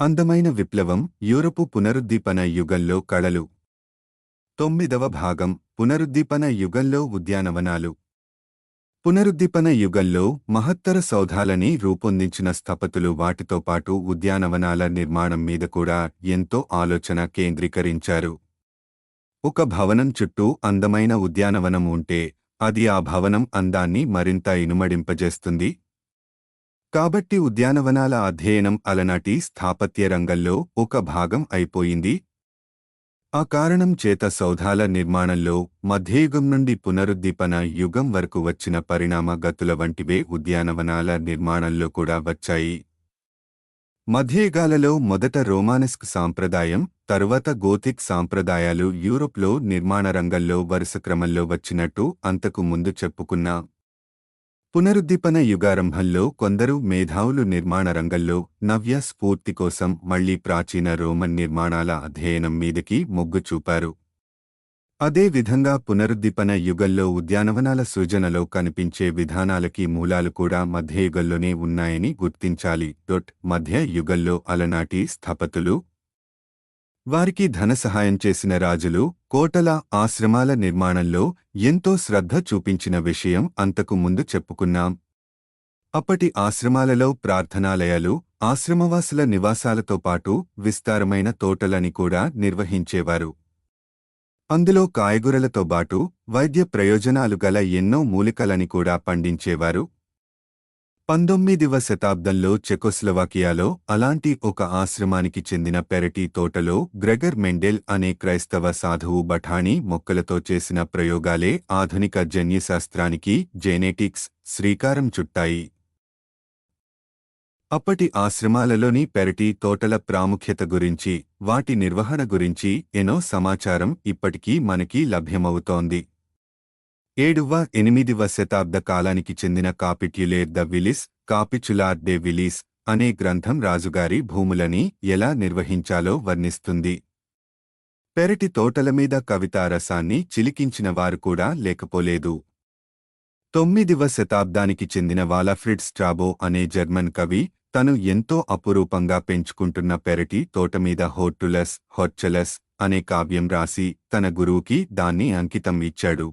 అందమైన విప్లవం యూరపు పునరుద్దీపన యుగంలో కళలు 9వ భాగం పునరుద్దీపన యుగంలో ఉద్యానవనాలు పునరుద్దీపన యుగంలో మహత్తర సౌధాలని రూపొందించిన స్థపతులు వాటితో పాటు ఉద్యానవనాల నిర్మాణం మీద కూడా ఎంతో ఆలోచన కేంద్రీకరించారు. ఒక భవనం చుట్టూ అందమైన ఉద్యానవనం ఉంటే అది ఆ భవనం అందాన్ని మరింత ఇనుమడింపజేస్తుంది. కాబట్టి ఉద్యానవనాల అధ్యయనం అలనాటి స్థాపత్య రంగంలో ఒక భాగం అయిపోయింది. ఆ కారణం చేత సౌధాల నిర్మాణంలో మధ్యయుగం నుండి పునరుద్దీపన యుగం వరకు వచ్చిన పరిణామ గతుల వంటివే ఉద్యానవనాల నిర్మాణంలో కూడా వచ్చాయి. మధ్యయుగాలలో మొదట రోమానెస్క్ సాంప్రదాయం, తరువాత గోథిక్ సాంప్రదాయాలు యూరోప్లో నిర్మాణ రంగంలో వరుస క్రమంలో వచ్చినట్టు అంతకు ముందు చెప్పుకున్నాం. పునరుద్దీపన యుగారంభంలో కొందరు మేధావులు నిర్మాణ రంగంలో నవ్య స్ఫూర్తి కోసం మళ్లీ ప్రాచీన రోమన్ నిర్మాణాల అధ్యయనం మీదకి మొగ్గు చూపారు. అదే విధంగా పునరుద్దీపన యుగంలో ఉద్యానవనాల సృజనలో కనిపించే విధానాలకి మూలాలు కూడా మధ్యయుగంలోనే ఉన్నాయని గుర్తించాలి. మధ్య యుగంలో అలనాటి స్థపతులు, వారికి ధన సహాయం చేసిన రాజులు, కోటల, ఆశ్రమాల నిర్మాణంలో ఎంతో శ్రద్ధ చూపించిన విషయం అంతకు ముందు చెప్పుకున్నాం. అప్పటి ఆశ్రమాలలో ప్రార్థనాలయాలు, ఆశ్రమవాసుల నివాసాలతో పాటు విస్తారమైన తోటలని కూడా నిర్వహించేవారు. అందులో కాయగూరలతో బాటు వైద్య ప్రయోజనాలు గల ఎన్నో మూలికలని కూడా పండించేవారు. 19వ శతాబ్దంలో చెకోస్లొవాకియాలో అలాంటి ఒక ఆశ్రమానికి చెందిన పెరటి తోటలో గ్రెగర్ మెండెల్ అనే క్రైస్తవ సాధువు బఠాణీ మొక్కలతో చేసిన ప్రయోగాలే ఆధునిక జన్యుశాస్త్రానికి, జెనెటిక్స్ శ్రీకారం చుట్టాయి. అప్పటి ఆశ్రమాలలోని పెరటి తోటల ప్రాముఖ్యత గురించి, వాటి నిర్వహణ గురించి ఎన్నో సమాచారం ఇప్పటికీ మనకి లభ్యమవుతోంది. 7వ, 8వ శతాబ్ద కాలానికి చెందిన కాపిట్యులేర్ ద విలిస్, కాపిచులార్ డే విలిస్ అనే గ్రంథం రాజుగారి భూములని ఎలా నిర్వహించాలో వర్ణిస్తుంది. పెరటి తోటల మీద కవితా రసాన్ని చిలికించిన వారు కూడా లేకపోలేదు. 9వ శతాబ్దానికి చెందిన వాలఫ్రిడ్ స్ట్రాబో అనే జర్మన్ కవి తను ఎంతో అపురూపంగా పెంచుకుంటున్న పెరటి తోటమీద హోర్చలస్ అనే కావ్యం రాసి తన గురువుకి దాన్ని అంకితం ఇచ్చాడు.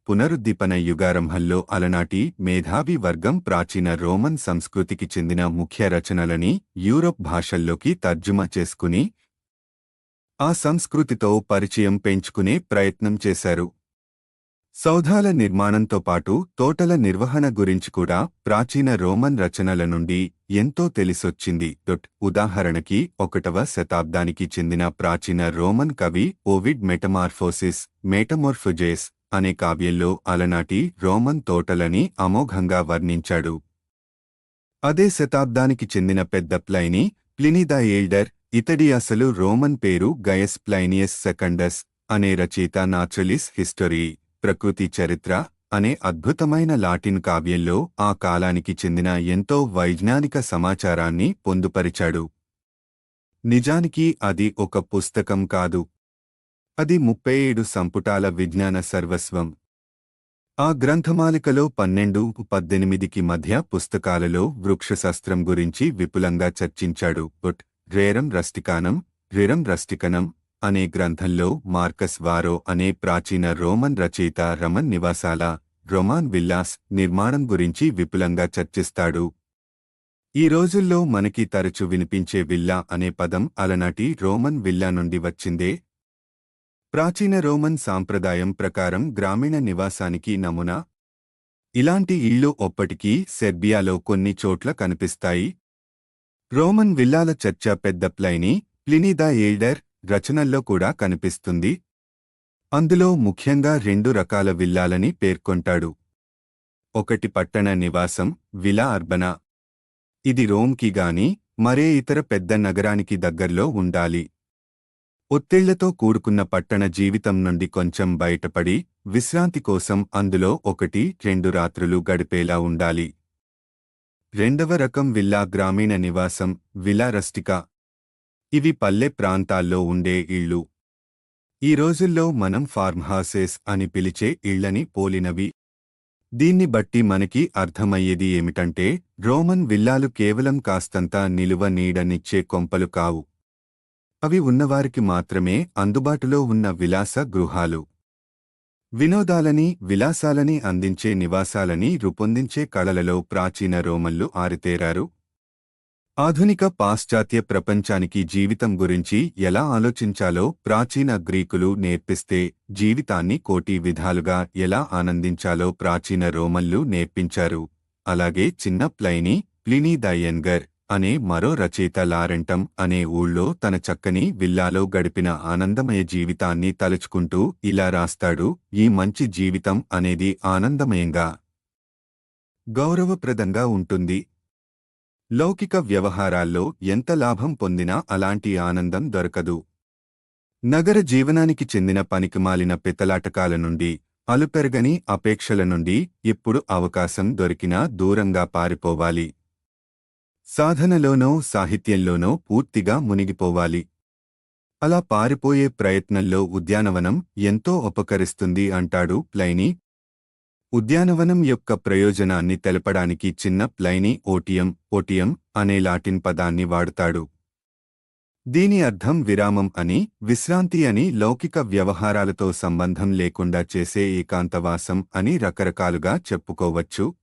పునరుద్దీపన యుగారంభంలో అలనాటి మేధావి వర్గం ప్రాచీన రోమన్ సంస్కృతికి చెందిన ముఖ్య రచనలని యూరోప్ భాషల్లోకి తర్జుమా చేసుకుని ఆ సంస్కృతితో పరిచయం పెంచుకునే ప్రయత్నం చేశారు. సౌధాల నిర్మాణంతో పాటు తోటల నిర్వహణ గురించి కూడా ప్రాచీన రోమన్ రచనల నుండి ఎంతో తెలిసొచ్చింది. ఉదాహరణకి 1వ శతాబ్దానికి చెందిన ప్రాచీన రోమన్ కవి ఓవిడ్ మెటమోర్ఫోజెస్ అనే కావ్యంలో అలనాటి రోమన్ తోటలని అమోఘంగా వర్ణించాడు. అదే శతాబ్దానికి చెందిన పెద్ద ప్లైనీ, ప్లినీ ద ఎల్డర్, ఇతడి అసలు రోమన్ పేరు గయస్ ప్లైనియస్ సెకండస్ అనే రచయిత నాచురలిస్ హిస్టరీ, ప్రకృతి చరిత్ర అనే అద్భుతమైన లాటిన్ కావ్యంలో ఆ కాలానికి చెందిన ఎంతో వైజ్ఞానిక సమాచారాన్ని పొందుపరిచాడు. నిజానికి అది ఒక పుస్తకం కాదు, అది 37 సంపుటాల విజ్ఞాన సర్వస్వం. ఆ గ్రంథమాలికలో 12-18కి మధ్య పుస్తకాలలో వృక్షశాస్త్రం గురించి విపులంగా చర్చించాడు. రిరం రస్టికనం అనే గ్రంథంలో మార్కస్ వారో అనే ప్రాచీన రోమన్ రచయిత రమన్ నివాసాల, రొమాన్ విల్లాస్ నిర్మాణం గురించి విపులంగా చర్చిస్తాడు. ఈ రోజుల్లో మనకి తరచు వినిపించే విల్లా అనే పదం అలనాటి రోమన్ విల్లా నుండి వచ్చిందే. ప్రాచీన రోమన్ సాంప్రదాయం ప్రకారం గ్రామీణ నివాసానికి నమూనా. ఇలాంటి ఇళ్ళు ఒప్పటికీ సెర్బియాలో కొన్ని చోట్ల కనిపిస్తాయి. రోమన్ విల్లాల చర్చ పెద్ద ప్లైనీ, ప్లినీ ద ఎల్డర్ రచనల్లో కూడా కనిపిస్తుంది. అందులో ముఖ్యంగా 2 రకాల విల్లాలని పేర్కొంటాడు. ఒకటి పట్టణ నివాసం, విలా అర్బనా. ఇది రోమ్కి గాని మరే ఇతర పెద్ద నగరానికి దగ్గర్లో ఉండాలి. ఒత్తిళ్లతో కూడుకున్న పట్టణ జీవితం నుండి కొంచెం బయటపడి విశ్రాంతి కోసం అందులో 1-2 రాత్రులు గడిపేలా ఉండాలి. 2వ రకం విల్లా గ్రామీణ నివాసం, విలా రస్టికా. ఇవి పల్లె ప్రాంతాల్లో ఉండే ఇళ్ళు. ఈ రోజుల్లో మనం ఫార్మ్ హౌసెస్ అని పిలిచే ఇళ్లని పోలినవి. దీన్ని బట్టి మనకి అర్థమయ్యేది ఏమిటంటే రోమన్ విల్లాలు కేవలం కాస్తంత నిలువ నీడనిచ్చే కొంపలు కావు. అవి ఉన్నవారికి మాత్రమే అందుబాటులో ఉన్న విలాస గృహాలు. వినోదాలని, విలాసాలని అందించే నివాసాలని రూపొందించే కళలలో ప్రాచీన రోమన్లు ఆరితేరారు. ఆధునిక పాశ్చాత్య ప్రపంచానికి జీవితం గురించి ఎలా ఆలోచించాలో ప్రాచీన గ్రీకులు నేర్పిస్తే, జీవితాన్ని కోటి విధాలుగా ఎలా ఆనందించాలో ప్రాచీన రోమన్లు నేర్పించారు. అలాగే చిన్న ప్లినీ ద యంగర్ అనే మరో రచయిత లారెంటం అనే ఊళ్ళో తన చక్కని విల్లాలో గడిపిన ఆనందమయ జీవితాన్ని తలుచుకుంటూ ఇలా రాస్తాడు: ఈ మంచి జీవితం అనేది ఆనందమయంగా, గౌరవప్రదంగా ఉంటుంది. లౌకిక వ్యవహారాల్లో ఎంత లాభం పొందినా అలాంటి ఆనందం దొరకదు. నగర జీవనానికి చెందిన పనికిమాలిన పెత్తలాటకాల నుండి, అలుపెరగని అపేక్షల నుండి ఎప్పుడు అవకాశం దొరికినా దూరంగా పారిపోవాలి. సాధనలోనో సాహిత్యంలోనో పూర్తిగా మునిగిపోవాలి. అలా పారిపోయే ప్రయత్నంలో ఉద్యానవనం ఎంతో ఉపకరిస్తుంది అంటాడు ప్లైనీ. ఉద్యానవనం యొక్క ప్రయోజనాన్ని తెలపడానికి చిన్న ప్లైనీ ఓటియం అనే లాటిన్ పదాన్ని వాడుతాడు. దీని అర్థం విరామం అని, విశ్రాంతి అని, లౌకిక వ్యవహారాలతో సంబంధం లేకుండా చేసే ఏకాంతవాసం అని రకరకాలుగా చెప్పుకోవచ్చు.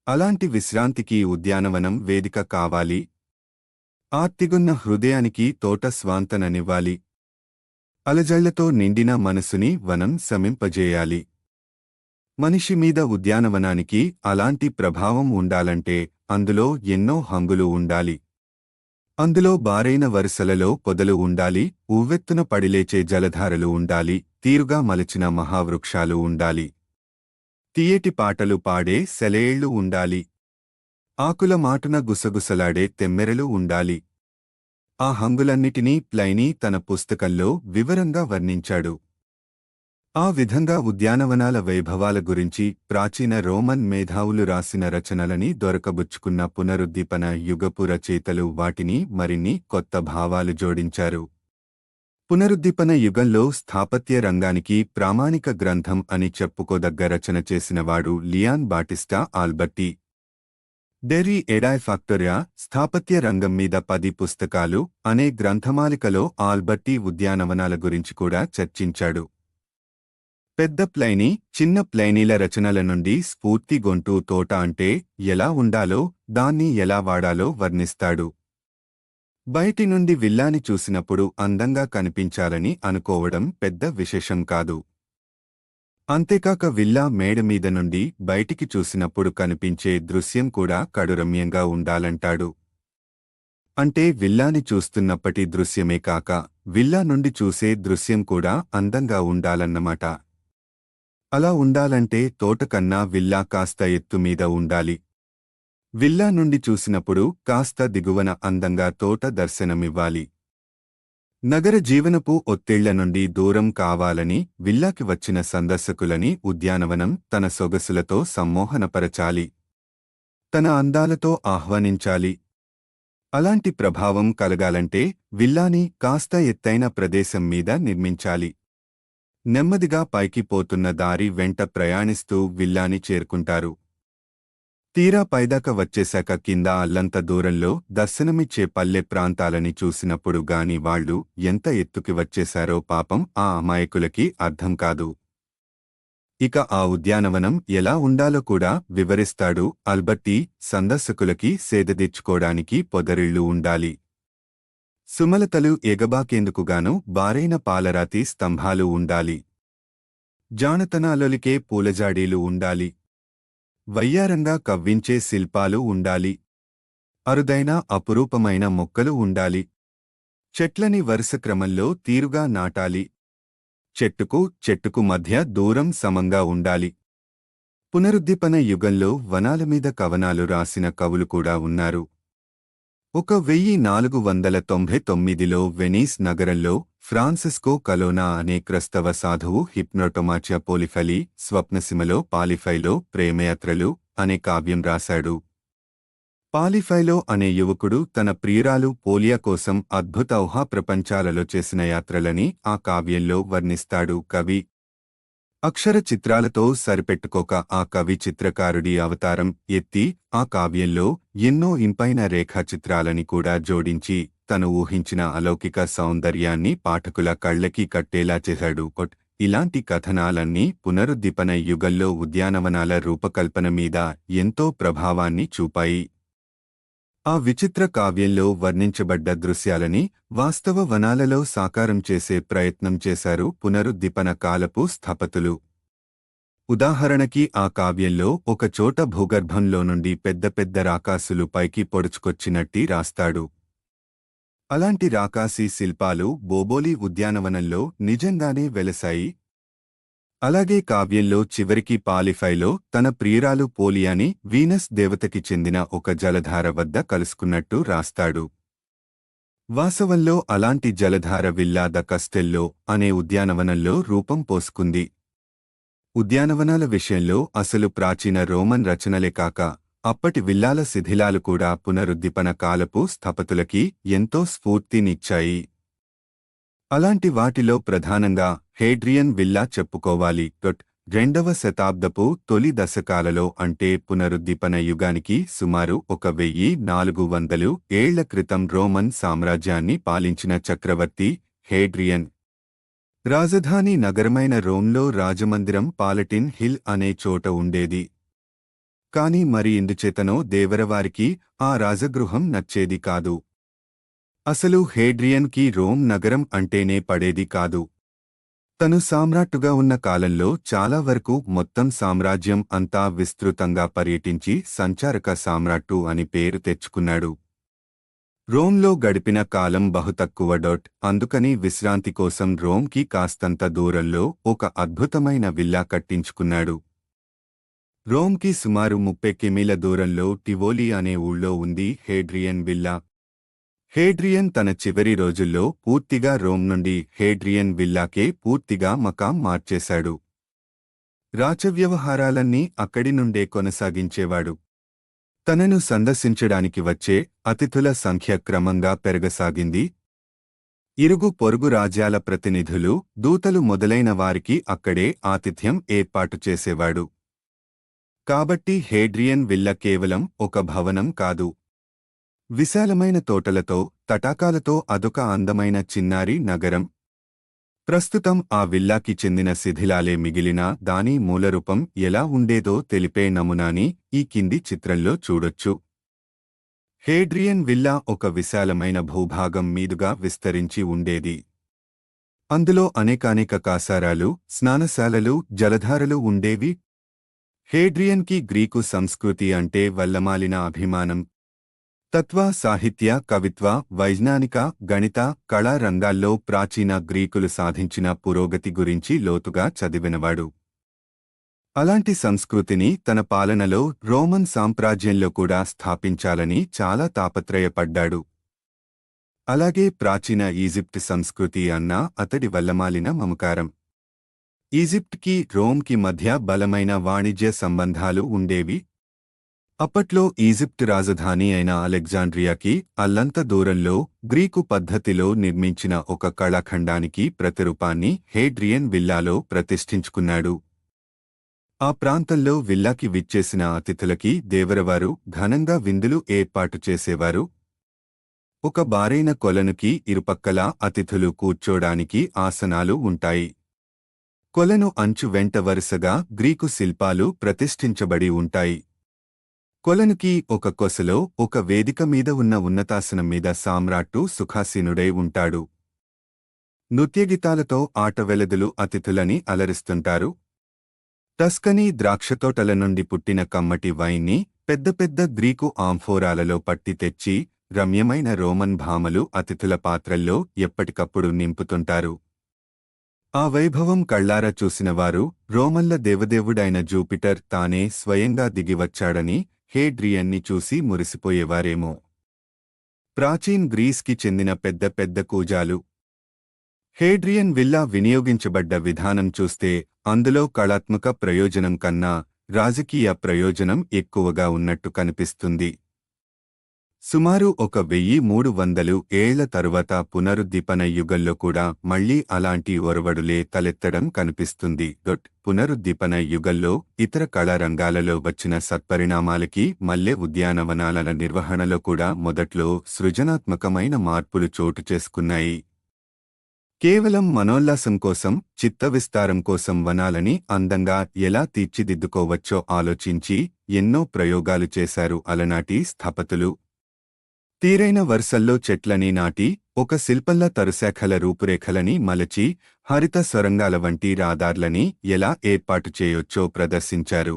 అలాంటి విశ్రాంతికి ఉద్యానవనం వేదిక కావాలి. ఆర్తిగున్న హృదయానికి తోట స్వాంతననివ్వాలి. అలజళ్లతో నిండిన మనసుని వనం శమింపజేయాలి. మనిషి మీద ఉద్యానవనానికి అలాంటి ప్రభావం ఉండాలంటే అందులో ఎన్నో హంగులు ఉండాలి. అందులో బారైన వరుసలలో పొదలు ఉండాలి, ఉవ్వెత్తున పడిలేచే జలధారలు ఉండాలి, తీరుగా మలచిన మహావృక్షాలు ఉండాలి, తీయటి పాటలు పాడే సెలయేళ్లు ఉండాలి, ఆకుల మాటున గుసగుసలాడే తెమ్మెరలు ఉండాలి. ఆ హంగులన్నిటినీ ప్లైనీ తన పుస్తకంలో వివరంగా వర్ణించాడు. ఆ విధంగా ఉద్యానవనాల వైభవాల గురించి ప్రాచీన రోమన్ మేధావులు రాసిన రచనలని దొరకబుచ్చుకున్న పునరుద్దీపన యుగపు రచయితలు వాటిని మరిన్ని కొత్త భావాలు జోడించారు. పునరుద్దీపన యుగంలో స్థాపత్య రంగానికి ప్రామాణిక గ్రంథం అని చెప్పుకోదగ్గ రచన చేసినవాడు లియాన్ బాటిస్టా ఆల్బర్టీ. డెరీ ఎడాయ్ ఫ్యాక్టోరియా స్థాపత్య రంగం మీద 10 పుస్తకాలు అనే గ్రంథమాలికలో ఆల్బర్టీ ఉద్యానవనాల గురించి కూడా చర్చించాడు. పెద్ద ప్లైనీ, చిన్న ప్లైనీల రచనల నుండి స్ఫూర్తి గొంటూ తోట అంటే ఎలా ఉండాలో, దాన్ని ఎలా వాడాలో వర్ణిస్తాడు. బయటి నుండి విల్లాని చూసినప్పుడు అందంగా కనిపించాలని అనుకోవడం పెద్ద విశేషం కాదు. అంతేకాక విల్లా మేడమీద నుండి బయటికి చూసినప్పుడు కనిపించే దృశ్యం కూడా కడురమ్యంగా ఉండాలంటాడు. అంటే విల్లాని చూస్తున్నప్పటి దృశ్యమే కాక విల్లా నుండి చూసే దృశ్యం కూడా అందంగా ఉండాలన్నమాట. అలా ఉండాలంటే తోటకన్నా విల్లా కాస్త ఎత్తుమీద ఉండాలి. విల్లా నుండి చూసినప్పుడు కాస్త దిగువన అందంగా తోట దర్శనమివ్వాలి. నగర జీవనపు ఒత్తిళ్ల నుండి దూరం కావాలని విల్లాకి వచ్చిన సందర్శకులని ఉద్యానవనం తన సొగసులతో సమ్మోహనపరచాలి, తన అందాలతో ఆహ్వానించాలి. అలాంటి ప్రభావం కలగాలంటే విల్లాని కాస్త ఎత్తైన ప్రదేశం మీద నిర్మించాలి. నెమ్మదిగా పైకి పోతున్న దారి వెంట ప్రయాణిస్తూ విల్లాని చేరుకుంటారు. తీరా పైదాకా వచ్చేశాక కింద అల్లంత దూరంలో దర్శనమిచ్చే పల్లె ప్రాంతాలని చూసినప్పుడు గాని వాళ్లు ఎంత ఎత్తుకి వచ్చేశారో పాపం ఆ అమాయకులకి అర్థం కాదు. ఇక ఆ ఉద్యానవనం ఎలా ఉండాలో కూడా వివరిస్తాడు ఆల్బర్టీ. సందర్శకులకి సేదదీర్చుకోడానికి పొదరిళ్లు ఉండాలి. సుమలతలు ఎగబాకేందుకుగాను బారైన పాలరాతి స్తంభాలు ఉండాలి. జానతనాలొలికే పూలజాడీలు ఉండాలి. వయ్యారంగా కవ్వించే శిల్పాలు ఉండాలి. అరుదైన అపురూపమైన మొక్కలు ఉండాలి. చెట్లని వరుస క్రమంలో తీరుగా నాటాలి. చెట్టుకు మధ్య దూరం సమంగా ఉండాలి. పునరుద్దీపన యుగంలో వనాలమీద కవనాలు రాసిన కవులు కూడా ఉన్నారు. 1499లో వెనీస్ నగరంలో ఫ్రాన్సిస్కో కలోనా అనే క్రైస్తవ సాధువు హిప్నోటోమాచియా పోలిఫలి స్వప్నసీమలో పాలిఫైలో ప్రేమయాత్రలు అనే కావ్యం రాశాడు. పాలిఫైలో అనే యువకుడు తన ప్రియురాలు పోలియా కోసం అద్భుత ఊహా ప్రపంచాలలో చేసిన యాత్రలని ఆ కావ్యంలో వర్ణిస్తాడు కవి. అక్షర చిత్రాలతో సరిపెట్టుకోక ఆ కవి చిత్రకారుడి అవతారం ఎత్తి ఆ కావ్యంలో ఎన్నో ఇంపైన రేఖాచిత్రాలని కూడా జోడించి తను ఊహించిన అలౌకిక సౌందర్యాన్ని పాఠకుల కళ్ళకి కట్టేలా చేశాడు. ఇలాంటి కథనాలన్నీ పునరుద్దీపన యుగంలో ఉద్యానవనాల రూపకల్పన మీద ఎంతో ప్రభావాన్ని చూపాయి. ఆ విచిత్ర కావ్యంలో వర్ణించబడ్డ దృశ్యాలని వాస్తవ వనాలలో సాకారం చేసే ప్రయత్నం చేశారు పునరుద్దీపన కాలపు స్థపతులు. ఉదాహరణకి ఆ కావ్యంలో ఒక చోట భూగర్భంలో నుండి పెద్ద పెద్ద రాకాసులు పైకి పొడుచుకొచ్చినట్టి రాస్తాడు. అలాంటి రాకాసి శిల్పాలు బోబోలి ఉద్యానవనంలో నిజంగానే వెలసాయి. అలాగే కావ్యంలో చివరికి పాలిఫైలో తన ప్రియురాలు పోలియాని వీనస్ దేవతకి చెందిన ఒక జలధార వద్ద కలుసుకున్నట్టు రాస్తాడు. వాస్తవంలో అలాంటి జలధార విల్లా ద కస్టెల్లో అనే ఉద్యానవనంలో రూపం పోసుకుంది. ఉద్యానవనాల విషయంలో అసలు ప్రాచీన రోమన్ రచనలే కాక అప్పటి విల్లాల శిథిలాలు కూడా పునరుద్దీపన కాలపు స్థపతులకి ఎంతో స్ఫూర్తినిచ్చాయి. అలాంటి వాటిలో ప్రధానంగా హేడ్రియన్ విల్లా చెప్పుకోవాలి. 2వ శతాబ్దపు తొలి దశకాలలో అంటే పునరుద్దీపన యుగానికి సుమారు 1400 ఏళ్ల క్రితం రోమన్ సామ్రాజ్యాన్ని పాలించిన చక్రవర్తి హేడ్రియన్ రాజధాని నగరమైన రోమ్లో రాజమందిరం పాలటిన్ హిల్ అనే చోట ఉండేది. కాని మరి ఎందుచేతనో దేవరవారికి ఆ రాజగృహం నచ్చేది కాదు. అసలు హేడ్రియన్ కి రోమ్ నగరం అంటేనే పడేది కాదు. తను సామ్రాట్టుగా ఉన్న కాలంలో చాలా వరకు మొత్తం సామ్రాజ్యం అంతా విస్తృతంగా పర్యటించి సంచారక సామ్రాట్టు అని పేరు తెచ్చుకున్నాడు. రోమ్లో గడిపిన కాలం బహుతక్కువ. అందుకని విశ్రాంతి కోసం రోమ్కి కాస్తంత దూరంలో ఒక అద్భుతమైన విల్లా కట్టించుకున్నాడు. రోమ్కి సుమారు 30 కిమీల దూరంలో టివోలి అనే ఊళ్ళో ఉంది హేడ్రియన్ విల్లా. హేడ్రియన్ తన చివరి రోజుల్లో పూర్తిగా రోమ్ నుండి హేడ్రియన్ విల్లాకే పూర్తిగా మకాం మార్చేశాడు. రాచవ్యవహారాలన్నీ అక్కడి నుండే కొనసాగించేవాడు. తనను సందర్శించడానికి వచ్చే అతిథుల సంఖ్య క్రమంగా పెరగసాగింది. ఇరుగు పొరుగు రాజ్యాల ప్రతినిధులు, దూతలు మొదలైన వారికి అక్కడే ఆతిథ్యం ఏర్పాటు చేసేవాడు. కాబట్టి హేడ్రియన్ విల్ల కేవలం ఒక భవనం కాదు. విశాలమైన తోటలతో, తటాకాలతో అదొక అందమైన చిన్నారి నగరం. ప్రస్తుతం ఆ విల్లాకి చెందిన శిథిలాలే మిగిలినా దాని మూలరూపం ఎలా ఉండేదో తెలిపే నమూనాని ఈ కింది చిత్రంలో చూడొచ్చు. హేడ్రియన్ విల్లా ఒక విశాలమైన భూభాగం మీదుగా విస్తరించి ఉండేది. అందులో అనేకానేక కాసారాలు, స్నానశాలలు, జలధారలు ఉండేవి. హేడ్రియన్కి గ్రీకు సంస్కృతి అంటే వల్లమాలిన అభిమానం. తత్వ, సాహిత్య, కవిత్వ, వైజ్ఞానిక, గణిత, కళా రంగాల్లో ప్రాచీన గ్రీకులు సాధించిన పురోగతి గురించి లోతుగా చదివినవాడు. అలాంటి సంస్కృతిని తన పాలనలో రోమన్ సామ్రాజ్యంలో కూడా స్థాపించాలని చాలా తాపత్రయపడ్డాడు. అలాగే ప్రాచీన ఈజిప్ట్ సంస్కృతి అన్నా అతడి వల్లమాలిన మమకారం. ఈజిప్ట్కి రోమ్కి మధ్య బలమైన వాణిజ్య సంబంధాలు ఉండేవి. అప్పట్లో ఈజిప్ట్ రాజధాని అయిన అలెగ్జాండ్రియాకి అల్లంత దూరంలో గ్రీకు పద్ధతిలో నిర్మించిన ఒక కళాఖండానికి ప్రతిరూపాన్ని హేడ్రియన్ విల్లాలో ప్రతిష్ఠించుకున్నాడు. ఆ ప్రాంతంలో విల్లాకి విచ్చేసిన అతిథులకి దేవరవారు ఘనంగా విందులు ఏర్పాటు చేసేవారు. ఒక బారైన కొలనుకి ఇరుపక్కలా అతిథులు కూర్చోడానికి ఆసనాలు ఉంటాయి. కొలను అంచు వెంట వరుసగా గ్రీకు శిల్పాలు ప్రతిష్ఠించబడి ఉంటాయి. కొలనుకి ఒక కొసలో ఒక వేదిక మీద ఉన్న ఉన్నతాసనం మీద సామ్రాట్టు సుఖాసీనుడై ఉంటాడు. నృత్యగీతాలతో ఆటవెలదులు అతిథులని అలరిస్తుంటారు. టస్కనీ ద్రాక్షతోటల నుండి పుట్టిన కమ్మటి వైన్ని పెద్ద పెద్ద గ్రీకు ఆంఫోరాలలో పట్టి తెచ్చి రమ్యమైన రోమన్ భామలు అతిథుల పాత్రల్లో ఎప్పటికప్పుడు నింపుతుంటారు. ఆ వైభవం కళ్లారా చూసినవారు రోమన్ల దేవదేవుడైన జూపిటర్ తానే స్వయంగా దిగివచ్చాడని హేడ్రియన్ని చూసి మురిసిపోయేవారేమో. ప్రాచీన్ గ్రీస్కి చెందిన పెద్ద పెద్ద కూజాలు. హేడ్రియన్ విల్లా వినియోగించబడ్డ విధానం చూస్తే అందులో కళాత్మక ప్రయోజనం కన్నా రాజకీయ ప్రయోజనం ఎక్కువగా ఉన్నట్టు కనిపిస్తుంది. సుమారు 1300 ఏళ్ల తరువాత పునరుద్దీపన యుగంలో కూడా మళ్లీ అలాంటి ఒరవడులే తలెత్తడం కనిపిస్తుంది. పునరుద్దీపన యుగంలో ఇతర కళా రంగాలలో వచ్చిన సత్పరిణామాలకి మల్లె ఉద్యానవనాల నిర్వహణలో కూడా మొదట్లో సృజనాత్మకమైన మార్పులు చోటు చేసుకున్నాయి. కేవలం మనోల్లాసం కోసం, చిత్త విస్తారం కోసం వనాలని అందంగా ఎలా తీర్చిదిద్దుకోవచ్చో ఆలోచించి ఎన్నో ప్రయోగాలు చేశారు అలనాటి స్థపతులు. తీరైన వరుసల్లో చెట్లని నాటి, ఒక శిల్పంలా తరుశాఖల రూపురేఖలని మలచి, హరిత సొరంగాల వంటి రహదార్లని ఎలా ఏర్పాటు చేయొచ్చో ప్రదర్శించారు.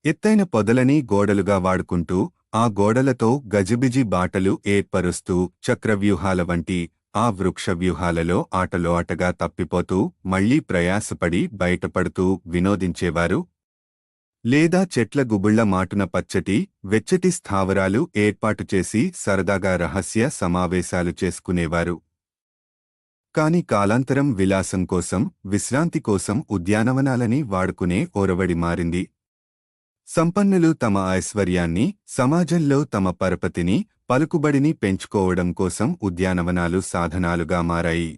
ఎత్తైన పొదలని గోడలుగా వాడుకుంటూ, ఆ గోడలతో గజిబిజి బాటలు ఏర్పరుస్తూ, చక్రవ్యూహాల వంటి ఆ వృక్ష వ్యూహాలలో ఆటలో ఆటగా తప్పిపోతూ, మళ్లీ ప్రయాసపడి బయటపడుతూ వినోదించేవారు. లేదా చెట్ల గుబుళ్ల మాటున పచ్చటి, వెచ్చటి స్థావరాలు ఏర్పాటు చేసి సరదాగా రహస్య సమావేశాలు చేసుకునేవారు. కాని కాలాంతరం విలాసం కోసం, విశ్రాంతి కోసం ఉద్యానవనాలని వాడుకునే ఒరవడి మారింది. సంపన్నులు తమ ఐశ్వర్యాన్ని, సమాజంలో తమ పరపతిని, పలుకుబడిని పెంచుకోవడం కోసం ఉద్యానవనాలు సాధనాలుగా మారాయి.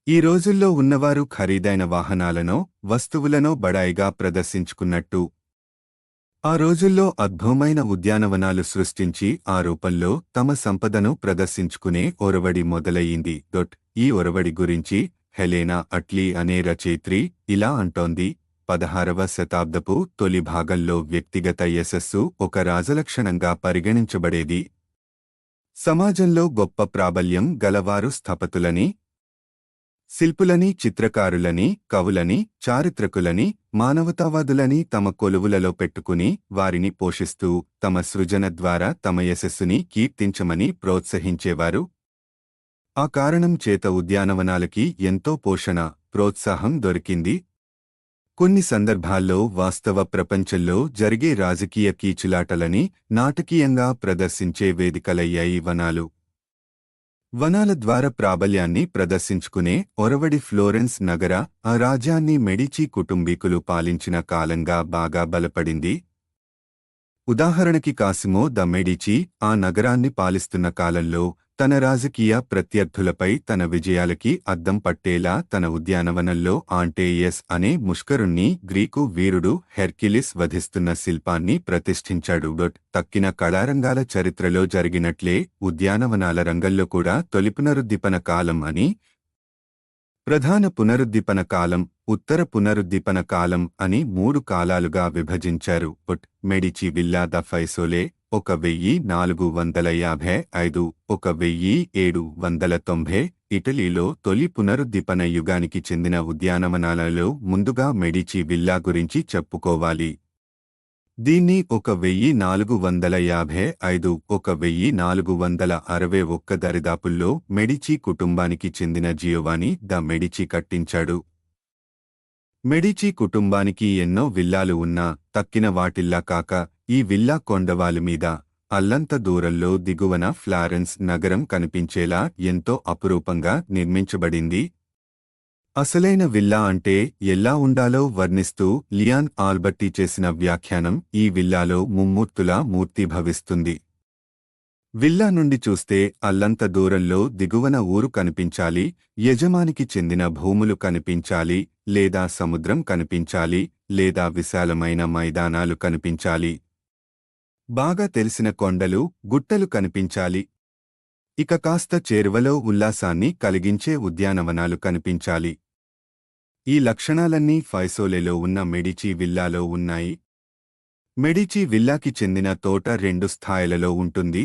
ఈ రోజుల్లో ఉన్నవారు ఖరీదైన వాహనాలనో, వస్తువులనో బడాయిగా ప్రదర్శించుకున్నట్టు, ఆ రోజుల్లో అద్భుతమైన ఉద్యానవనాలు సృష్టించి ఆ రూపంలో తమ సంపదను ప్రదర్శించుకునే ఒరవడి మొదలయ్యింది. ఈ ఒరవడి గురించి హెలెనా అట్లీ అనే రచయిత్రి ఇలా అంటోంది: 16వ శతాబ్దపు తొలి భాగంలో వ్యక్తిగత యశస్సు ఒక రాజలక్షణంగా పరిగణించబడేది. సమాజంలో గొప్ప ప్రాబల్యం గలవారు స్థపతులని, శిల్పులని, చిత్రకారులని, కవులని, చారిత్రకులని, మానవతావాదులని తమ కొలువులలో పెట్టుకుని వారిని పోషిస్తూ తమ సృజన ద్వారా తమ యశస్సుని కీర్తించమని ప్రోత్సహించేవారు. ఆ కారణం చేత ఉద్యానవనాలకి ఎంతో పోషణ, ప్రోత్సాహం దొరికింది. కొన్ని సందర్భాల్లో వాస్తవ ప్రపంచంలో జరిగే రాజకీయ కీచులాటలని నాటకీయంగా ప్రదర్శించే వేదికలయ్యాయి వనాలు. వనాల ద్వారా ప్రాబల్యాన్ని ప్రదర్శించుకునే ఒరవడి ఫ్లోరెన్స్ నగర ఆ రాజ్యాన్ని మెడిచి కుటుంబీకులు పాలించిన కాలంగా బాగా బలపడింది. ఉదాహరణకి కాసిమో ద మెడిచి ఆ నగరాన్ని పాలిస్తున్న కాలంలో తన రాజకీయ ప్రత్యర్థులపై తన విజయాలకి అద్దం పట్టేలా తన ఉద్యానవనంలో ఆంటేయస్ అనే ముష్కరుణ్ణి గ్రీకు వీరుడు హెర్క్యులిస్ వధిస్తున్న శిల్పాన్ని ప్రతిష్ఠించాడు. తక్కిన కళారంగాల చరిత్రలో జరిగినట్లే ఉద్యానవనాల రంగంలో కూడా తొలి పునరుద్దీపన కాలం అని, ప్రధాన పునరుద్దీపన కాలం, ఉత్తర పునరుద్దీపన కాలం అని 3 కాలాలుగా విభజించారు. Medici villa the ఫైసోలే 1455, 1790. ఇటలీలో తొలి పునరుద్దీపన యుగానికి చెందిన ఉద్యానవనాలలో ముందుగా మెడిచి విల్లా గురించి చెప్పుకోవాలి. దీన్ని 1455, 1461 దరిదాపుల్లో మెడిచి కుటుంబానికి చెందిన జియోవాని ద మెడిచి కట్టించాడు. మెడిచి కుటుంబానికి ఎన్నో విల్లాలు ఉన్నా తక్కిన వాటిల్లా కాక ఈ విల్లా కొండవాలు మీద అల్లంత దూరంలో దిగువన ఫ్లారెన్స్ నగరం కనిపించేలా ఎంతో అపురూపంగా నిర్మించబడింది. అసలైన విల్లా అంటే ఎలా ఉండాలో వర్ణిస్తూ లియాన్ ఆల్బర్టీ చేసిన వ్యాఖ్యానం ఈ విల్లాలో ముమ్మూర్తులా మూర్తీభవిస్తుంది. విల్లా నుండి చూస్తే అల్లంత దూరంలో దిగువన ఊరు కనిపించాలి, యజమానికి చెందిన భూములు కనిపించాలి, లేదా సముద్రం కనిపించాలి, లేదా విశాలమైన మైదానాలు కనిపించాలి. బాగా తెలిసిన కొండలు, గుట్టలు కనిపించాలి. ఇక కాస్త చేరువలో ఉల్లాసాన్ని కలిగించే ఉద్యానవనాలు కనిపించాలి. ఈ లక్షణాలన్నీ ఫైసోలేలో ఉన్న మెడిచి విల్లాలో ఉన్నాయి. మెడిచి విల్లాకి చెందిన తోట 2 స్థాయిలలో ఉంటుంది.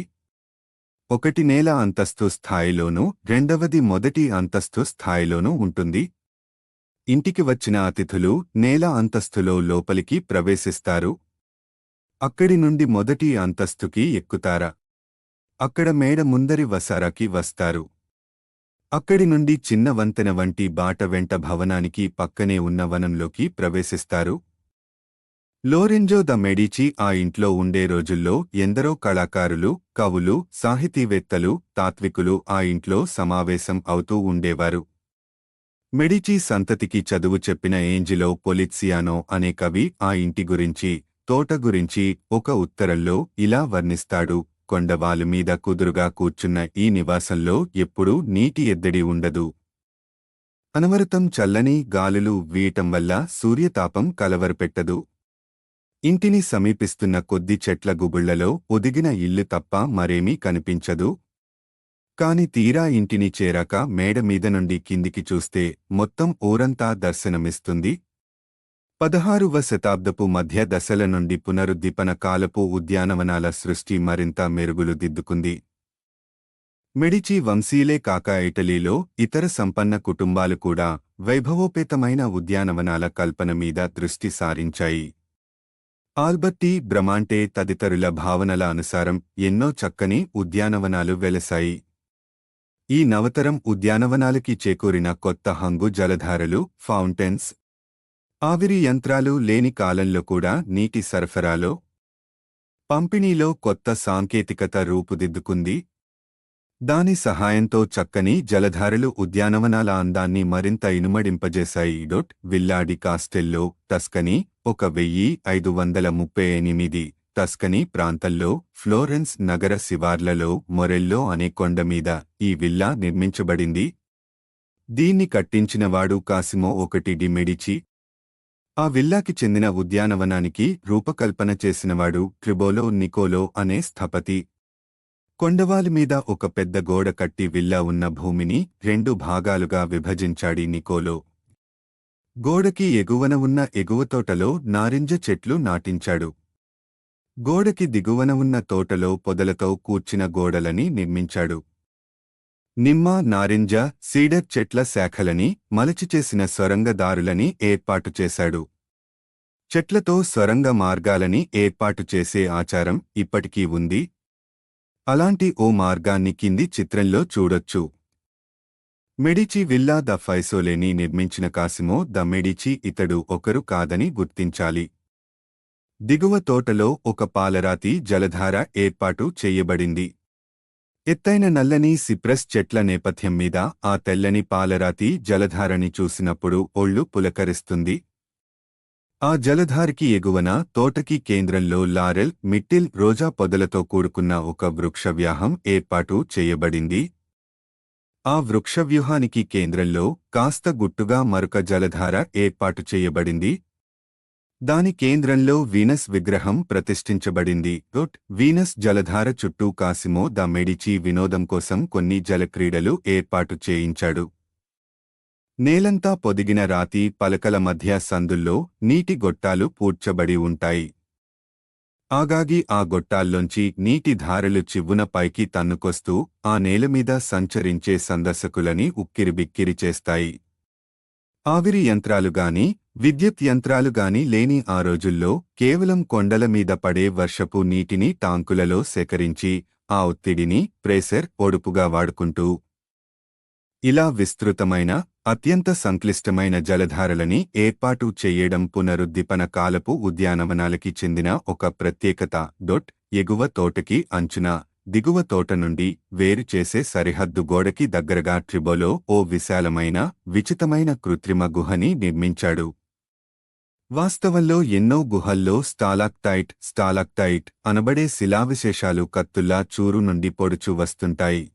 ఒకటి నేల అంతస్తు స్థాయిలోనూ, రెండవది మొదటి అంతస్తు స్థాయిలోనూ ఉంటుంది. ఇంటికి వచ్చిన అతిథులు నేల అంతస్తులో లోపలికి ప్రవేశిస్తారు. అక్కడి నుండి మొదటి అంతస్తుకి ఎక్కుతారా. అక్కడ మేడ ముందరి వసారాకి వస్తారు. అక్కడి నుండి చిన్న వంతెన వంటి బాట వెంట భవనానికి పక్కనే ఉన్న వనంలోకి ప్రవేశిస్తారు. లోరెంజో ద మెడిచి ఆ ఇంట్లో ఉండే రోజుల్లో ఎందరో కళాకారులు, కవులు, సాహితీవేత్తలు, తాత్వికులు ఆ ఇంట్లో సమావేశం అవుతూ ఉండేవారు. మెడిచి సంతతికి చదువు చెప్పిన ఏంజిలో పొలిత్సియానో అనే కవి ఆ ఇంటి గురించి, తోట గురించి ఒక ఉత్తరంలో ఇలా వర్ణిస్తాడు: కొండవాలు మీద కుదురుగా కూర్చున్న ఈ నివాసంలో ఎప్పుడూ నీటి ఎద్దడి ఉండదు. అనవరతం చల్లని గాలులు వీయటం వల్ల సూర్యతాపం కలవరపెట్టదు. ఇంటిని సమీపిస్తున్న కొద్ది చెట్ల గుబుళ్లలో ఒదిగిన ఇల్లు తప్ప మరేమీ కనిపించదు. కాని తీరా ఇంటిని చేరాక మేడ మీద నుండి కిందికి చూస్తే మొత్తం ఊరంతా దర్శనమిస్తుంది. 16వ శతాబ్దపు మధ్య దశల నుండి పునరుద్దీపన కాలపు ఉద్యానవనాల సృష్టి మరింత మెరుగులు దిద్దుకుంది. మెడిచి వంశీయులే కాక ఇటలీలో ఇతర సంపన్న కుటుంబాలు కూడా వైభవోపేతమైన ఉద్యానవనాల కల్పన మీద దృష్టి సారించాయి. ఆల్బర్టీ బ్రమాంటే తదితరుల భావనల అనుసారం ఎన్నో చక్కని ఉద్యానవనాలు వెలసాయి. ఈ నవతరం ఉద్యానవనాలకి చేకూరిన కొత్త హంగు జలధారలు, ఫౌంటైన్స్, ఆవిరి యంత్రాలు లేని కాలంలో కూడా నీటి సరఫరాలో, పంపిణీలో కొత్త సాంకేతికత రూపుదిద్దుకుంది. దాని సహాయంతో చక్కని జలధారలు ఉద్యానవనాల అందాన్ని మరింత ఇనుమడింపజేశాయి. Villa di Castello, Tuscany, 1538 Tuscany ప్రాంతంలో ఫ్లోరెన్స్ నగర శివార్లలో మొరెల్లో అనే కొండమీద ఈ విల్లా నిర్మించబడింది. దీన్ని కట్టించినవాడు కాసిమో డి మెడిచి. ఆ విల్లాకి చెందిన ఉద్యానవనానికి రూపకల్పన చేసినవాడు ట్రిబోలో నికోలో అనే స్థపతి. కొండవాలి మీద ఒక పెద్ద గోడ కట్టి విల్లా ఉన్న భూమిని 2 భాగాలుగా విభజించాడి నికోలో. గోడకి ఎగువన ఉన్న ఎగువ తోటలో నారింజ చెట్లు నాటించాడు. గోడకి దిగువన ఉన్న తోటలో పొదలతో కూర్చిన గోడలని నిర్మించాడు. నిమ్మ, నారింజ, సీడర్ చెట్ల శాఖలని మలచిచేసిన సొరంగ దారులని ఏర్పాటు చేశాడు. చెట్లతో సొరంగ మార్గాలని ఏర్పాటు చేసే ఆచారం ఇప్పటికీ ఉంది. అలాంటి ఓ మార్గాన్ని కింది చిత్రంలో చూడొచ్చు. మెడిచి విల్లా ద ఫైసోలేని నిర్మించిన కాసిమో ద మెడిచి ఇతడు ఒకరు కాదని గుర్తించాలి. దిగువ తోటలో ఒక పాలరాతి జలధార ఏర్పాటు చెయ్యబడింది. ఎత్తైన నల్లని సిప్రస్ చెట్ల నేపథ్యం మీద ఆ తెల్లని పాలరాతి జలధారని చూసినప్పుడు ఒళ్ళు పులకరిస్తుంది. ఆ జలధారికి ఎగువన తోటకి కేంద్రంలో లారెల్, మిట్టిల్, రోజా పొదలతో కూడుకున్న ఒక వృక్షవ్యూహం ఏర్పాటు చేయబడింది. ఆ వృక్షవ్యూహానికి కేంద్రంలో కాస్త గుట్టుగా మరొక జలధార ఏర్పాటు చేయబడింది. దాని కేంద్రంలో వీనస్ విగ్రహం ప్రతిష్ఠించబడింది. వీనస్ జలధార చుట్టూ కాసిమో ద మెడిచి వినోదం కోసం కొన్ని జలక్రీడలు ఏర్పాటు చేయించాడు. నేలంతా పొదిగిన రాతి పలకల మధ్య సందుల్లో నీటి గొట్టాలు పూడ్చబడి ఉంటాయి. ఆగాగి ఆ గొట్టాల్లోంచి నీటి ధారలు చివ్వున పైకి తన్నుకొస్తూ ఆ నేలమీద సంచరించే సందర్శకులని ఉక్కిరిబిక్కిరి చేస్తాయి. ఆవిరి యంత్రాలుగాని, విద్యుత్ యంత్రాలుగాని లేని ఆ రోజుల్లో కేవలం కొండల మీద పడే వర్షపు నీటిని టాంకులలో సేకరించి ఆ ఒత్తిడిని ప్రెషర్ ఒడుపుగా వాడుకుంటూ ఇలా విస్తృతమైన, అత్యంత సంక్లిష్టమైన జలధారలని ఏర్పాటు చెయ్యడం పునరుద్దీపన కాలపు ఉద్యానవనాలకి చెందిన ఒక ప్రత్యేకత. ఎగువ తోటకి అంచున, దిగువ తోట నుండి వేరు చేసే సరిహద్దు గోడకి దగ్గరగా ట్రిబోలో ఓ విశాలమైన, విచితమైన కృత్రిమ గుహని నిర్మించాడు. వాస్తవంలో ఎన్నో గుహల్లో స్టాలాక్టైట్ అనబడే శిలావిశేషాలు కత్తుల్లా చూరు నుండి పొడుచు వస్తుంటాయి.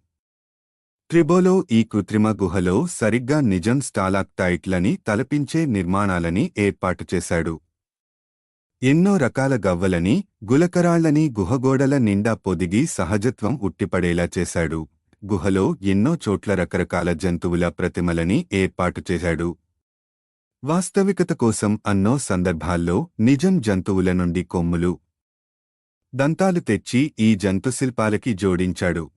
ట్రిబోలో ఈ కృత్రిమ గుహలో సరిగ్గా నిజం స్టాలాక్టైట్లని తలపించే నిర్మాణాలని ఏర్పాటు చేశాడు. ఎన్నో రకాల గవ్వలని, గులకరాళ్లని గుహగోడల నిండా పొదిగి సహజత్వం ఉట్టిపడేలా చేశాడు. గుహలో ఎన్నో చోట్ల రకరకాల జంతువుల ప్రతిమలని ఏర్పాటు చేశాడు. వాస్తవికత కోసం అన్నో సందర్భాల్లో నిజం జంతువుల నుండి కొమ్ములు, దంతాలు తెచ్చి ఈ జంతుశిల్పాలకి జోడించాడు.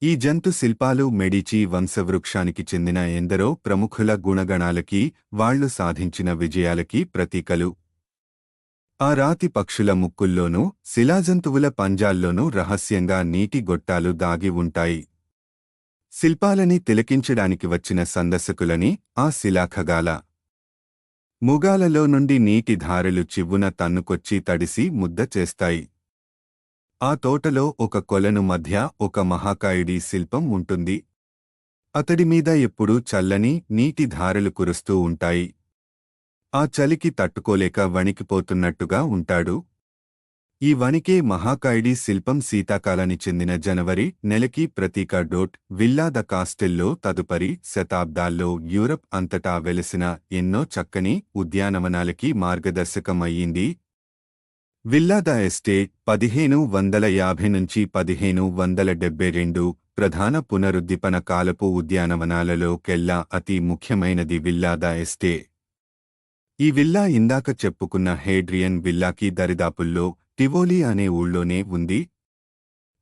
ఈ జంతు శిల్పాలు మెడిచి వంశవృక్షానికి చెందిన ఎందరో ప్రముఖుల గుణగణాలకి, వాళ్లు సాధించిన విజయాలకి ప్రతీకలు. ఆ రాతి పక్షుల ముక్కుల్లోనూ, శిలాజంతువుల పంజాల్లోనూ రహస్యంగా నీటి గొట్టాలు దాగి ఉంటాయి. శిల్పాలని తిలకించడానికి వచ్చిన సందర్శకులని ఆ శిలాఖగాల ముగాలలో నుండి నీటి ధారలు చివ్వున తన్నుకొచ్చి తడిసి ముద్ద చేస్తాయి. ఆ తోటలో ఒక కొలను మధ్య ఒక మహాకాయుడి శిల్పం ఉంటుంది. అతడిమీద ఎప్పుడూ చల్లని నీటి ధారలు కురుస్తూ ఉంటాయి. ఆ చలికి తట్టుకోలేక వణికిపోతున్నట్టుగా ఉంటాడు. ఈ వణికే మహాకాయిడి శిల్పం శీతాకాలానికి చెందిన జనవరి నెలకి ప్రతీక. విల్లా ద కాస్టెల్లో తదుపరి శతాబ్దాల్లో యూరప్ అంతటా వెలసిన ఎన్నో చక్కని ఉద్యానవనాలకి మార్గదర్శకం అయ్యింది. విల్లా ద ఎస్టేట్ 1550 నుంచి 1572 ప్రధాన పునరుద్దీపన కాలపు ఉద్యానవనాలలో కెల్లా అతి ముఖ్యమైనది విల్లా ద ఎస్టేట్. ఈ విల్లా ఇందాక చెప్పుకున్న హేడ్రియన్ విల్లాకి దరిదాపుల్లో టివోలి అనే ఊళ్ళోనే ఉంది.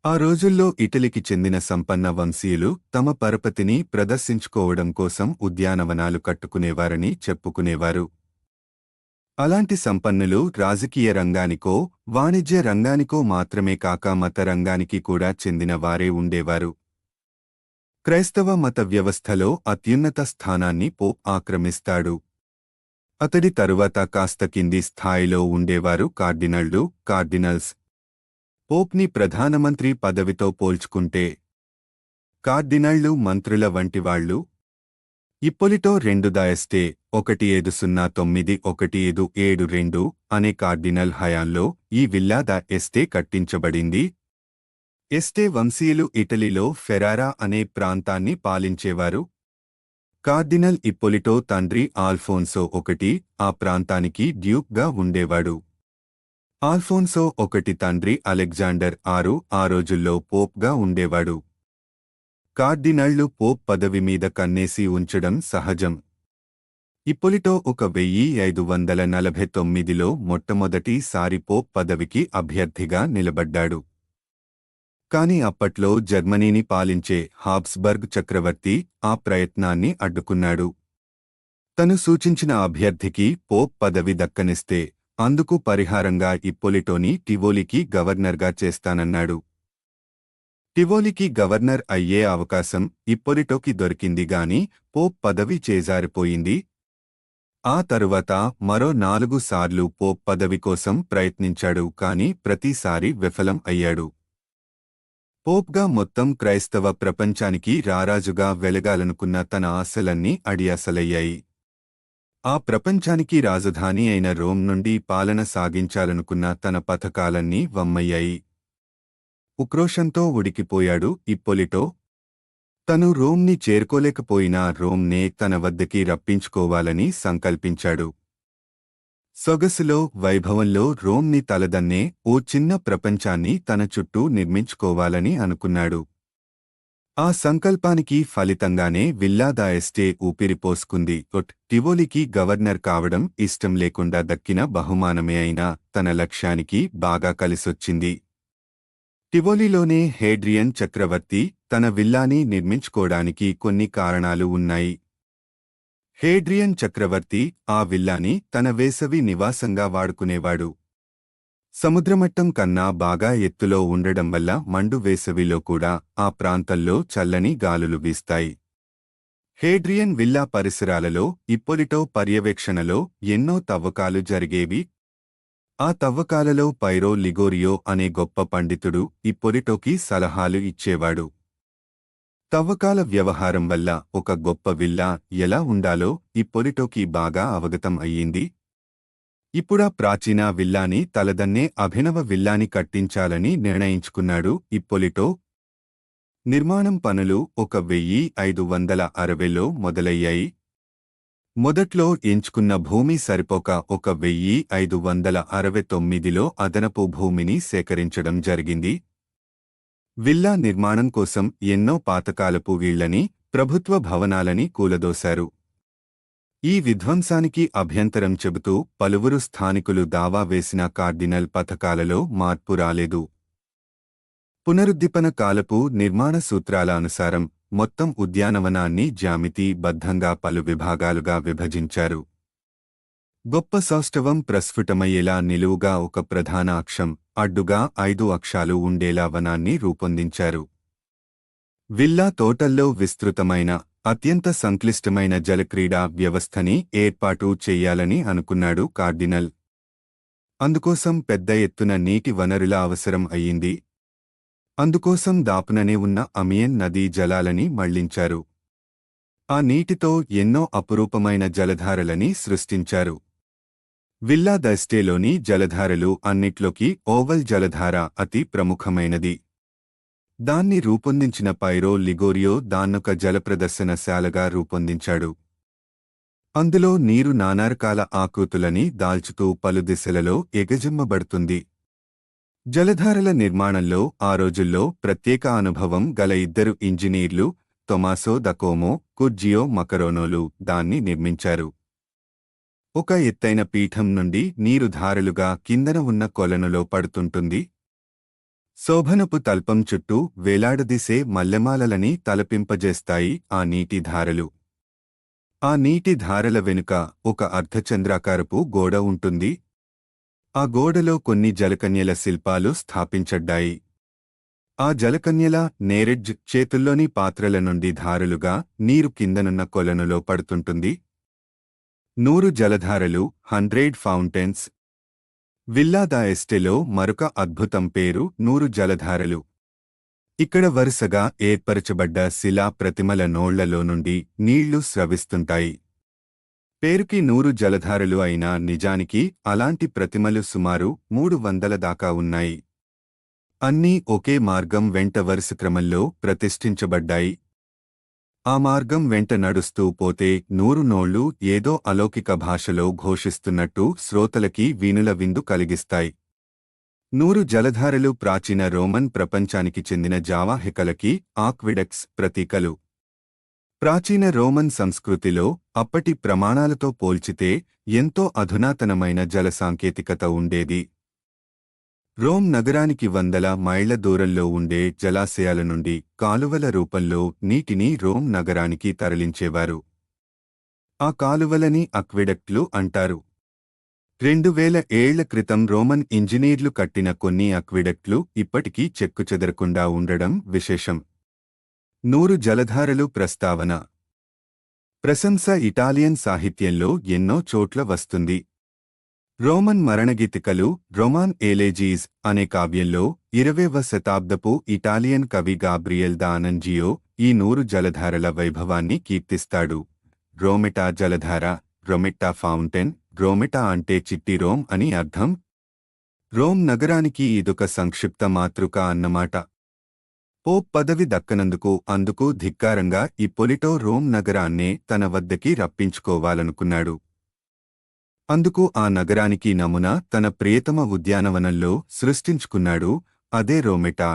ఆ రోజుల్లో ఇటలీకి చెందిన సంపన్న వంశీయులు తమ పరపతిని ప్రదర్శించుకోవడం కోసం ఉద్యానవనాలు కట్టుకునేవారని చెప్పుకునేవారు. అలాంటి సంపన్నులు రాజకీయ రంగానికో వాణిజ్య రంగానికో మాత్రమే కాక మత రంగానికి కూడా చెందిన వారే ఉండేవారు. క్రైస్తవ మత వ్యవస్థలో అత్యున్నత స్థానాన్ని పోప్ ఆక్రమిస్తాడు. అతడి తరువాత కాస్త కింది స్థాయిలో ఉండేవారు కార్డినల్స్. పోప్ని ప్రధానమంత్రి పదవితో పోల్చుకుంటే కార్డినళ్లు మంత్రుల వంటివాళ్లు. ఇప్పొలిటో 2 ద ఎస్టే 1709-1772 అనే కార్డినల్ హయాంలో ఈ విల్లా ద ఎస్టే కట్టించబడింది. ఎస్టే వంశీయులు ఇటలీలో ఫెరారా అనే ప్రాంతాన్ని పాలించేవారు. కార్డినల్ ఇప్పొలిటో తండ్రి ఆల్ఫోన్సో I ఆ ప్రాంతానికి డ్యూక్గా ఉండేవాడు. ఆల్ఫోన్సో I తండ్రి అలెగ్జాండర్ VI ఆ రోజుల్లో పోప్గా ఉండేవాడు. కార్డినళ్లు పోప్ పదవి మీద కన్నేసి ఉంచడం సహజం. ఇప్పొలిటో 1549లో మొట్టమొదటిసారి పోప్ పదవికి అభ్యర్థిగా నిలబడ్డాడు. కాని అప్పట్లో జర్మనీని పాలించే హాబ్స్బర్గ్ చక్రవర్తి ఆ ప్రయత్నాన్ని అడ్డుకున్నాడు. తను సూచించిన అభ్యర్థికి పోప్ పదవి దక్కనిస్తే అందుకు పరిహారంగా ఇప్పొలిటోని టివోలికి గవర్నర్గా చేస్తానన్నాడు. టివోలికి గవర్నర్ అయ్యే అవకాశం ఇప్పొలిటోకి దొరికింది గాని పోప్ పదవి చేజారిపోయింది. ఆ తరువాత మరో 4 సార్లు పోప్ పదవి కోసం ప్రయత్నించాడు కాని ప్రతిసారీ విఫలం అయ్యాడు. పోప్గా మొత్తం క్రైస్తవ ప్రపంచానికి రారాజుగా వెలగాలనుకున్న తన ఆశలన్నీ అడియాసలయ్యాయి. ఆ ప్రపంచానికి రాజధాని అయిన రోమ్ నుండి పాలన సాగించాలనుకున్న తన పథకాలన్నీ వమ్మయ్యాయి. ఉక్రోషంతో ఉడికిపోయాడు ఇప్పొలిటో. తను రోమ్ని చేరుకోలేకపోయినా రోమ్నే తన వద్దకి రప్పించుకోవాలని సంకల్పించాడు. సొగసులో వైభవంలో రోమ్ని తలదన్నే ఓ చిన్న ప్రపంచాన్ని తన చుట్టూ నిర్మించుకోవాలని అనుకున్నాడు. ఆ సంకల్పానికి ఫలితంగానే విల్లా ద ఎస్టే ఊపిరిపోసుకుంది. టివోలికి గవర్నర్ కావడం ఇష్టం లేకుండా దక్కిన బహుమానమే అయినా తన లక్ష్యానికి బాగా కలిసొచ్చింది. టివోలిలోనే హేడ్రియన్ చక్రవర్తి తన విల్లాని నిర్మించుకోడానికి కొన్ని కారణాలు ఉన్నాయి. హేడ్రియన్ చక్రవర్తి ఆ విల్లాని తన వేసవి నివాసంగా వాడుకునేవాడు. సముద్రమట్టం కన్నా బాగా ఎత్తులో ఉండడం వల్ల మండు వేసవిలో కూడా ఆ ప్రాంతంలో చల్లని గాలులు వీస్తాయి. హేడ్రియన్ విల్లా పరిసరాలలో ఇప్పొలిటో పర్యవేక్షణలో ఎన్నో తవ్వకాలు జరిగేవి. ఆ తవ్వకాలలో పైరో లిగోరియో అనే గొప్ప పండితుడు ఇప్పొలిటోకి సలహాలు ఇచ్చేవాడు. తవ్వకాల వ్యవహారం వల్ల ఒక గొప్ప విల్లా ఎలా ఉండాలో ఇప్పొలిటోకి బాగా అవగతం అయ్యింది. ఇప్పుడా ప్రాచీన విల్లాని తలదన్నే అభినవ విల్లాని కట్టించాలని నిర్ణయించుకున్నాడు ఇప్పొలిటో. నిర్మాణం పనులు 1560లో మొదలయ్యాయి. మొదట్లో ఎంచుకున్న భూమి సరిపోక 1569లో అదనపు భూమిని సేకరించడం జరిగింది. విల్లా నిర్మాణం కోసం ఎన్నో పాతకాలపు ఇళ్లని, ప్రభుత్వ భవనాలని కూలదోశారు. ఈ విధ్వంసానికి అభ్యంతరం చెబుతూ పలువురు స్థానికులు దావా వేసిన కార్డినల్ పథకాలలో మార్పు రాలేదు. పునరుద్దీపన కాలపు నిర్మాణ సూత్రాల అనుసారం మొత్తం ఉద్యానవనాన్ని జ్యామితి బద్ధంగా పలు విభాగాలుగా విభజించారు. గొప్ప సౌష్ఠవం ప్రస్ఫుటమయ్యేలా నిలువుగా ఒక ప్రధాన అక్షం, అడ్డుగా 5 అక్షాలు ఉండేలా వనాన్ని రూపొందించారు. విల్లా తోటల్లో విస్తృతమైన, అత్యంత సంక్లిష్టమైన జలక్రీడా వ్యవస్థని ఏర్పాటు చెయ్యాలని అనుకున్నాడు కార్డినల్. అందుకోసం పెద్ద ఎత్తున నీటి వనరుల అవసరం అయ్యింది. అందుకోసం దాపుననే ఉన్న అమియన్ నదీ జలాలని మళ్లించారు. ఆ నీటితో ఎన్నో అపురూపమైన జలధారలని సృష్టించారు. విల్లా దెస్టేలోని జలధారలు అన్నిట్లోకి ఓవల్ జలధార అతి ప్రముఖమైనది. దాన్ని రూపొందించిన పైరో లిగోరియో దాన్నొక జలప్రదర్శనశాలగా రూపొందించాడు. అందులో నీరు నానారకాల ఆకృతులని దాల్చుతూ పలు దిశలలో ఎగజిమ్మబడుతుంది. జలధారల నిర్మాణంలో ఆ రోజుల్లో ప్రత్యేక అనుభవం గల ఇద్దరు ఇంజనీర్లు తొమాసో దకోమో, కుర్జియో మకరోనోలు దాన్ని నిర్మించారు. ఒక ఎత్తైన పీఠం నుండి నీరు ధారలుగా కిందన ఉన్న కొలనులో పడుతుంటుంది. శోభనపు తల్పం చుట్టూ వేలాడదీసే మల్లెమాలలని తలపింపజేస్తాయి ఆ నీటి ధారలు. ఆ నీటి ధారల వెనుక ఒక అర్ధచంద్రాకారపు గోడ ఉంటుంది. ఆ గోడలో కొన్ని జలకన్యల శిల్పాలు స్థాపించడ్డాయి. ఆ జలకన్యల నేరెడ్జ్ చేతుల్లోని పాత్రల నుండి ధారలుగా నీరు కిందనున్న కొలనులో పడుతుంటుంది. 100 జలధారలు 100 ఫౌంటైన్స్. విల్లా ద ఎస్టేలో మరొక అద్భుతం పేరు 100 జలధారలు. ఇక్కడ వరుసగా ఏర్పరచబడ్డ శిలా ప్రతిమల నోళ్లలో నుండి నీళ్లు స్రవిస్తుంటాయి. పేరుకి 100 జలధారలు అయినా నిజానికి అలాంటి ప్రతిమలు సుమారు 300 దాకా ఉన్నాయి. అన్నీ ఒకే మార్గం వెంట వరుస క్రమంలో ప్రతిష్ఠించబడ్డాయి. ఆ మార్గం వెంట నడుస్తూ పోతే 100 నోళ్లు ఏదో అలౌకిక భాషలో ఘోషిస్తున్నట్టు శ్రోతలకి వీణుల విందు కలిగిస్తాయి. 100 జలధారలు ప్రాచీన రోమన్ ప్రపంచానికి చెందిన జావాహికలకి ఆక్విడక్స్ ప్రతీకలు. ప్రాచీన రోమన్ సంస్కృతిలో అప్పటి ప్రమాణాలతో పోల్చితే ఎంతో అధునాతనమైన జల సాంకేతికత ఉండేది. రోమ్ నగరానికి 100 మైళ్ల దూరంలో ఉండే జలాశయాల నుండి కాలువల రూపంలో నీటిని రోమ్ నగరానికి తరలించేవారు. ఆ కాలువలని అక్విడక్ట్లు అంటారు. 2000 ఏళ్ల క్రితం రోమన్ ఇంజనీర్లు కట్టిన కొన్ని అక్విడక్ట్లు ఇప్పటికీ చెక్కుచెదరకుండా ఉండడం విశేషం. 100 జలధారలు ప్రస్తావన. ప్రశంస ఇటాలియన్ సాహిత్యంలో ఎన్నో చోట్ల వస్తుంది. రోమన్ మరణగీతికలు రొమాన్ ఏలేజీస్ అనే కావ్యంలో 20వ శతాబ్దపు ఇటాలియన్ కవి గాబ్రియల్ ద అనన్జియో ఈ 100 జలధారల వైభవాన్ని కీర్తిస్తాడు. రోమెటా జలధార, రొమెట్టా ఫౌంటైన్. రోమెటా అంటే చిట్టి రోమ్ అని అర్థం. రోమ్ నగరానికి ఇదొక సంక్షిప్త మాతృక అన్నమాట. పోప్ పదవి దక్కనందుకు అందుకు ధిక్కారంగా ఇప్పొలిటో రోమ్ నగరాన్నే తన వద్దకి రప్పించుకోవాలనుకున్నాడు. అందుకు ఆ నగరానికి నమూనా తన ప్రియతమ ఉద్యానవనంలో సృష్టించుకున్నాడు. అదే రోమెటా.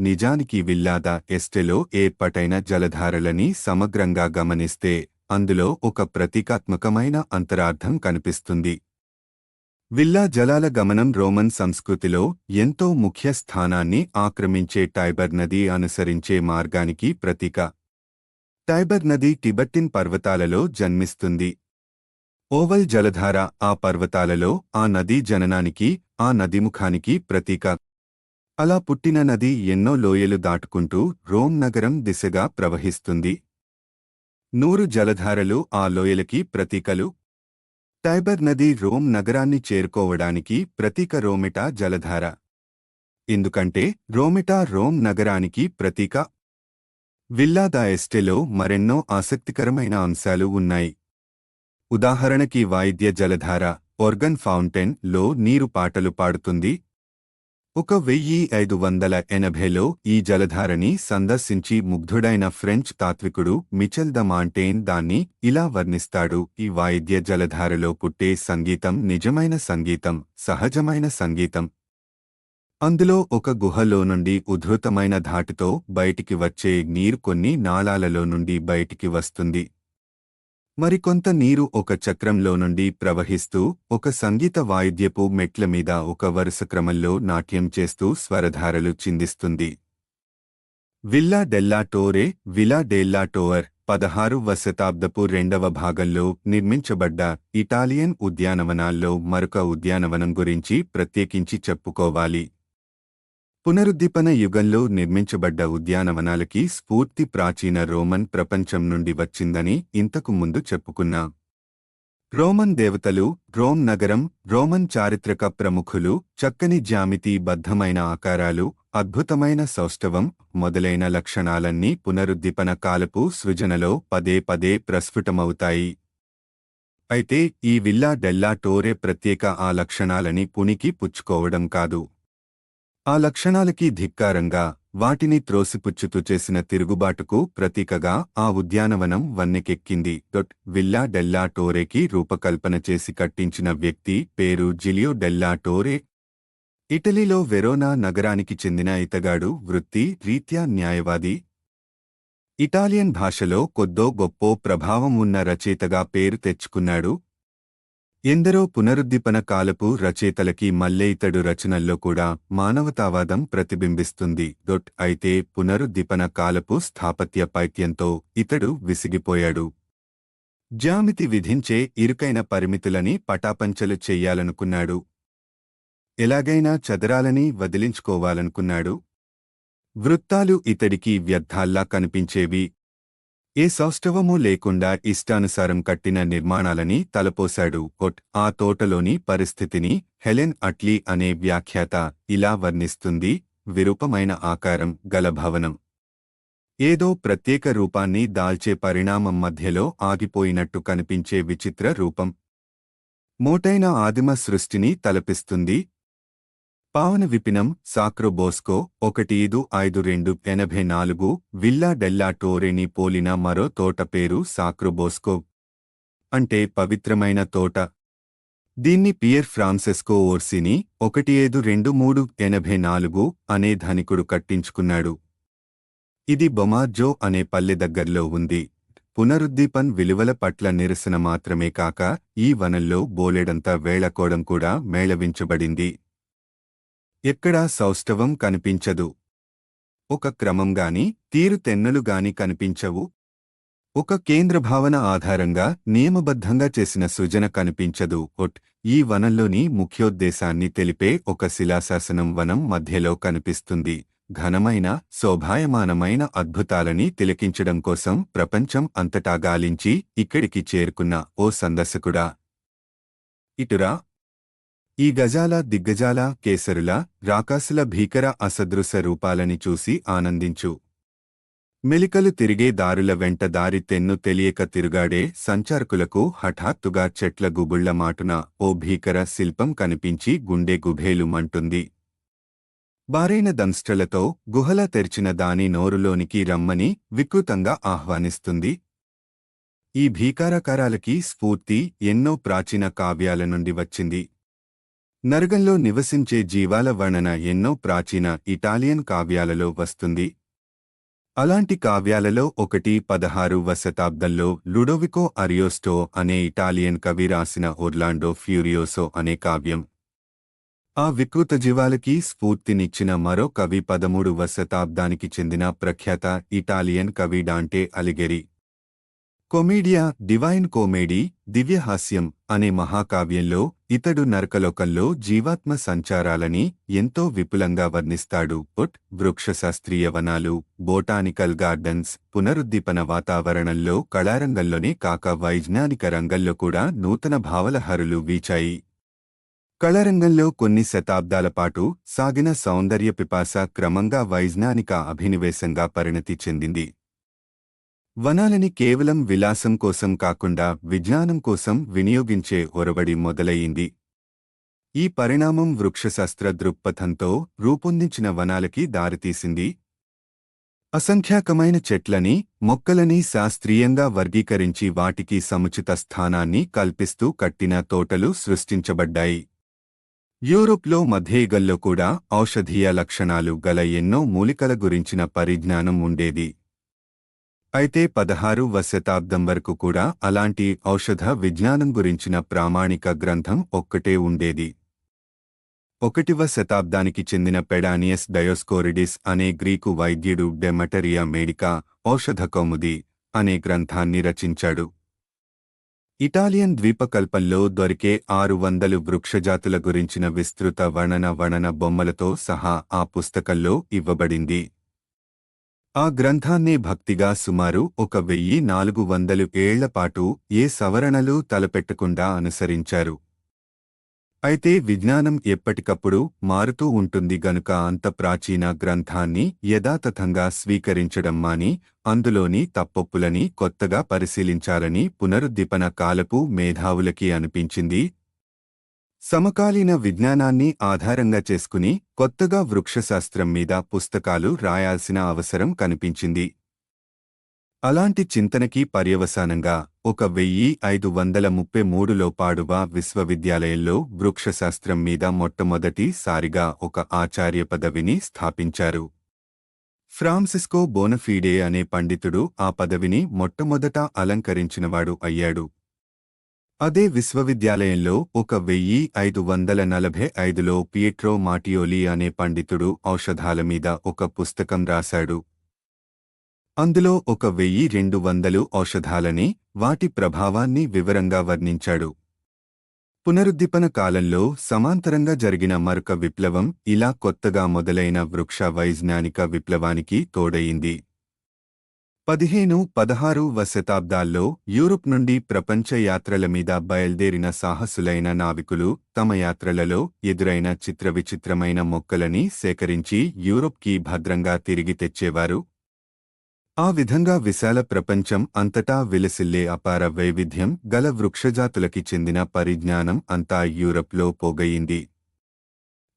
నిజానికి విల్లా ద ఎస్టేలో ఏర్పాటైన జలధారలని సమగ్రంగా గమనిస్తే అందులో ఒక ప్రతీకాత్మకమైన అంతరార్థం కనిపిస్తుంది. విల్లా జలాల గమనం రోమన్ సంస్కృతిలో ఎంతో ముఖ్య స్థానాన్ని ఆక్రమించే టైబర్ నది అనుసరించే మార్గానికి ప్రతీక. టైబర్ నది టిబెట్టిన్ పర్వతాలలో జన్మిస్తుంది. ఓవల్ జలధార ఆ పర్వతాలలో ఆ నదీ జననానికి, ఆ నదీముఖానికి ప్రతీక. అలా పుట్టిన నది ఎన్నో లోయలు దాటుకుంటూ రోమ్ నగరం దిశగా ప్రవహిస్తుంది. 100 జలధారలు ఆ లోయలకి ప్రతీకలు. టైబర్ నది రోమ్ నగరాన్ని చేరుకోవడానికి ప్రతీక రోమెటా జలధార. ఎందుకంటే రోమెటా రోమ్ నగరానికి ప్రతీక. విల్లా ద ఎస్టేలో మరెన్నో ఆసక్తికరమైన అంశాలు ఉన్నాయి. ఉదాహరణకి వాయిద్య జలధార, ఆర్గన్ ఫౌంటైన్ లో నీరు పాటలు పాడుతుంది. 1580లో ఈ జలధారని సందర్శించి ముగ్ధుడైన ఫ్రెంచ్ తాత్వికుడు మిచెల్ ద మాంటేన్ దాన్ని ఇలా వర్ణిస్తాడు: ఈ వాయిద్య జలధారలో పుట్టే సంగీతం నిజమైన సంగీతం, సహజమైన సంగీతం. అందులో ఒక గుహలో నుండి ఉధృతమైన ధాటితో బయటికి వచ్చే నీరు కొన్ని నాళాలలో నుండి బయటికి వస్తుంది. మరికొంత నీరు ఒక చక్రంలో నుండి ప్రవహిస్తూ ఒక సంగీత వాయిద్యపు మెట్ల మీద ఒక వరుస క్రమంలో నాట్యం చేస్తూ స్వరధారలు చిందిస్తుంది. విల్లా డెల్లా టోరే, విలా డెల్లా టోర్ 16వ శతాబ్దపు రెండవ భాగంలో నిర్మించబడ్డ ఇటాలియన్ ఉద్యానవనాల్లో మరొక ఉద్యానవనం గురించి ప్రత్యేకించి చెప్పుకోవాలి. పునరుద్దీపన యుగంలో నిర్మించబడ్డ ఉద్యానవనాలకి స్ఫూర్తి ప్రాచీన రోమన్ ప్రపంచం నుండి వచ్చిందని ఇంతకు ముందు చెప్పుకున్నాం. రోమన్ దేవతలు, రోమ్ నగరం, రోమన్ చారిత్రక ప్రముఖులు, చక్కని జ్యామితీబద్ధమైన ఆకారాలు, అద్భుతమైన సౌష్ఠవం మొదలైన లక్షణాలన్నీ పునరుద్దీపన కాలపు సృజనలో పదే పదే ప్రస్ఫుటమవుతాయి. అయితే ఈ విల్లా డెల్లా టోరే ప్రత్యేక ఆ లక్షణాలని పుణికి పుచ్చుకోవడం కాదు. ఆ లక్షణాలకి ధిక్కారంగా, వాటిని త్రోసిపుచ్చుతూ చేసిన తిరుగుబాటుకు ప్రతీకగా ఆ ఉద్యానవనం వన్నెకెక్కింది. విల్లా డెల్లా టోరేకి రూపకల్పన చేసి కట్టించిన వ్యక్తి పేరు జిలియో డెల్లా టోరే. ఇటలీలో వెరోనా నగరానికి చెందిన ఇతగాడు వృత్తి రీత్యా న్యాయవాది. ఇటాలియన్ భాషలో కొద్దో గొప్పో ప్రభావం ఉన్న రచయితగా పేరు తెచ్చుకున్నాడు. ఎందరో పునరుద్దీపన కాలపు రచయితలకి మల్లె ఇతడు రచనల్లో కూడా మానవతావాదం ప్రతిబింబిస్తుంది. అయితే పునరుద్దీపన కాలపు స్థాపత్య పైత్యంతో ఇతడు విసిగిపోయాడు. జ్యామితి విధించే ఇరుకైన పరిమితులని పటాపంచలు చెయ్యాలనుకున్నాడు. ఎలాగైనా చదరాలని వదిలించుకోవాలనుకున్నాడు. వృత్తాలు ఇతడికి వ్యర్థాల్లా కనిపించేవి. ఏ సౌష్ఠవమూ లేకుండా ఇష్టానుసారం కట్టిన నిర్మాణాలని తలపోశాడు. ఆ తోటలోని పరిస్థితిని హెలెన్ అట్లీ అనే వ్యాఖ్యాత ఇలా వర్ణిస్తుంది: విరూపమైన ఆకారం గల భవనం. ఏదో ప్రత్యేక రూపాన్ని దాల్చే పరిణామం మధ్యలో ఆగిపోయినట్టు కనిపించే విచిత్ర రూపం. మోటైన ఆదిమ సృష్టిని తలపిస్తుంది. పావన విపినం సాక్రో బోస్కో 1552 విల్లా డెల్లా టోరేని పోలిన మరో తోట పేరు సాక్రో బోస్కో, అంటే పవిత్రమైన తోట. దీన్ని పియర్ ఫ్రాన్సెస్కో ఓర్సిని 1523 అనే ధనికుడు కట్టించుకున్నాడు. ఇది బొమార్జో అనే పల్లె దగ్గర్లో ఉంది. పునరుద్దీపన్ విలువల పట్ల నిరసన మాత్రమే కాక ఈ వనంలో బోలెడంత వేళకోడం కూడా మేళవించబడింది. ఎక్కడా సౌష్ఠవం కనిపించదు. ఒక క్రమంగాని తీరుతెన్నులుగాని కనిపించవు. ఒక కేంద్రభావన ఆధారంగా నియమబద్ధంగా చేసిన సృజన కనిపించదు. ఈ వనంలోని ముఖ్యోద్దేశాన్ని తెలిపే ఒక శిలాశాసనం వనం మధ్యలో కనిపిస్తుంది. ఘనమైన శోభాయమానమైన అద్భుతాలని తిలకించడం కోసం ప్రపంచం అంతటా గాలించి ఇక్కడికి చేరుకున్న ఓ సందర్శకుడా, ఇటురా. ఈ గజాల దిగ్గజాల కేసరుల రాకాసుల భీకర అసదృశ రూపాలని చూసి ఆనందించు. మెలికలు తిరిగే దారుల వెంట దారి తెన్ను తెలియక తిరుగాడే సంచారకులకు హఠాత్తుగా చెట్ల గుబుళ్ల మాటున ఓ భీకర శిల్పం కనిపించి గుండె గుభేలుమంటుంది. బారైన దంష్ట్రలతో గుహల తెరిచిన దాని నోరులోనికి రమ్మని వికృతంగా ఆహ్వానిస్తుంది. ఈ భీకారాకారాలకి స్ఫూర్తి ఎన్నో ప్రాచీన కావ్యాల నుండి వచ్చింది. నరకంలో నివసించే జీవాల వర్ణన ఎన్నో ప్రాచీన ఇటాలియన్ కావ్యాలలో వస్తుంది. అలాంటి కావ్యాలలో ఒకటి 16వ శతాబ్దంలో లుడోవికో అరియోస్టో అనే ఇటాలియన్ కవి రాసిన ఒర్లాండో ఫ్యూరియోసో అనే కావ్యం. ఆ వికృత జీవాలకి స్ఫూర్తినిచ్చిన మరో కవి 13వ శతాబ్దానికి చెందిన ప్రఖ్యాత ఇటాలియన్ కవి డాంటే అలిగెరి. కొమీడియా డివైన్ కోమేడీ దివ్యహాస్యం అనే మహాకావ్యంలో ఇతడు నరకలోకంలో జీవాత్మ సంచారాలని ఎంతో విపులంగా వర్ణిస్తాడు. వృక్షశాస్త్రీయ వనాలు, బోటానికల్ గార్డెన్స్, పునరుద్దీపన వాతావరణంలో కళారంగంలోనే కాక వైజ్ఞానిక రంగంలో కూడా నూతన భావలహరులు వీచాయి. కళారంగంలో కొన్ని శతాబ్దాల పాటు సాగిన సౌందర్య పిపాస క్రమంగా వైజ్ఞానిక అభినివేశంగా పరిణతి చెందింది. వనాలని కేవలం విలాసం కోసం కాకుండా విజ్ఞానం కోసం వినియోగించే ఒరవడి మొదలయ్యింది. ఈ పరిణామం వృక్షశాస్త్ర దృక్పథంతో రూపొందించిన వనాలకి దారితీసింది. అసంఖ్యాకమైన చెట్లని, మొక్కలని శాస్త్రీయంగా వర్గీకరించి వాటికి సముచిత స్థానాన్ని కల్పిస్తూ కట్టిన తోటలు సృష్టించబడ్డాయి. యూరోప్లో మధ్యయుగంలో కూడా ఔషధీయ లక్షణాలు గల ఎన్నో మూలికల గురించిన పరిజ్ఞానం ఉండేది. అయితే 16వ శతాబ్దం వరకు కూడా అలాంటి ఔషధ విజ్ఞానం గురించిన ప్రామాణిక గ్రంథం ఒక్కటే ఉండేది. 1వ శతాబ్దానికి చెందిన పెడానియస్ డయోస్కోరిడిస్ అనే గ్రీకు వైద్యుడు డెమటరియా మేడికా ఔషధ కౌముది అనే గ్రంథాన్ని రచించాడు. ఇటాలియన్ ద్వీపకల్పంలో దొరికే 600 వృక్షజాతుల గురించిన విస్తృత వర్ణన బొమ్మలతో సహా ఆ పుస్తకంలో ఇవ్వబడింది. ఆ గ్రంథాన్నే భక్తిగా సుమారు 1400 ఏళ్లపాటు ఏ సవరణలు తలపెట్టకుండా అనుసరించారు. అయితే విజ్ఞానం ఎప్పటికప్పుడు మారుతూ ఉంటుంది గనుక అంత ప్రాచీన గ్రంథాన్ని యథాతథంగా స్వీకరించడం మాని అందులోని తప్పొప్పులని కొత్తగా పరిశీలించాలని పునరుద్దీపన కాలపు మేధావులకి అనిపించింది. సమకాలీన విజ్ఞానాన్ని ఆధారంగా చేసుకుని కొత్తగా వృక్షశాస్త్రం మీద పుస్తకాలు రాయాల్సిన అవసరం కనిపించింది. అలాంటి చింతనకి పర్యవసానంగా 1533లో పాడువా విశ్వవిద్యాలయంలో వృక్షశాస్త్రం మీద మొట్టమొదటి సారిగా ఒక ఆచార్య పదవిని స్థాపించారు. ఫ్రాన్సిస్కో బోనఫీడే అనే పండితుడు ఆ పదవిని మొట్టమొదట అలంకరించినవాడు అయ్యాడు. అదే విశ్వవిద్యాలయంలో 1545లో పియెట్రో మాటియోలి అనే పండితుడు ఔషధాల మీద ఒక పుస్తకం రాశాడు. అందులో 1200 ఔషధాలని, వాటి ప్రభావాన్ని వివరంగా వర్ణించాడు. పునరుద్దీపన కాలంలో సమాంతరంగా జరిగిన మరొక విప్లవం ఇలా కొత్తగా మొదలైన వృక్ష వైజ్ఞానిక విప్లవానికి తోడయింది. 15–16వ శతాబ్దాల్లో యూరప్ నుండి ప్రపంచ యాత్రల మీద బయల్దేరిన సాహసులైన నావికులు తమ యాత్రలలో ఎదురైన చిత్రవిచిత్రమైన మొక్కలని సేకరించి యూరప్కి భద్రంగా తిరిగి తెచ్చేవారు. ఆ విధంగా విశాల ప్రపంచం అంతటా విలసిల్లే అపార వైవిధ్యం గల వృక్షజాతులకి చెందిన పరిజ్ఞానం అంతా యూరప్లో పోగయింది.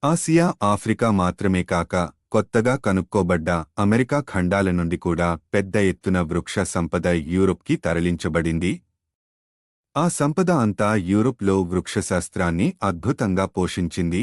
ఆసియా, ఆఫ్రికా మాత్రమే కాక కొత్తగా కనుక్కోబడ్డ అమెరికా ఖండాల నుండి కూడా పెద్ద ఎత్తున వృక్ష సంపద యూరప్కి తరలించబడింది. ఆ సంపద అంతా యూరప్లో వృక్షశాస్త్రాన్ని అద్భుతంగా పోషించింది.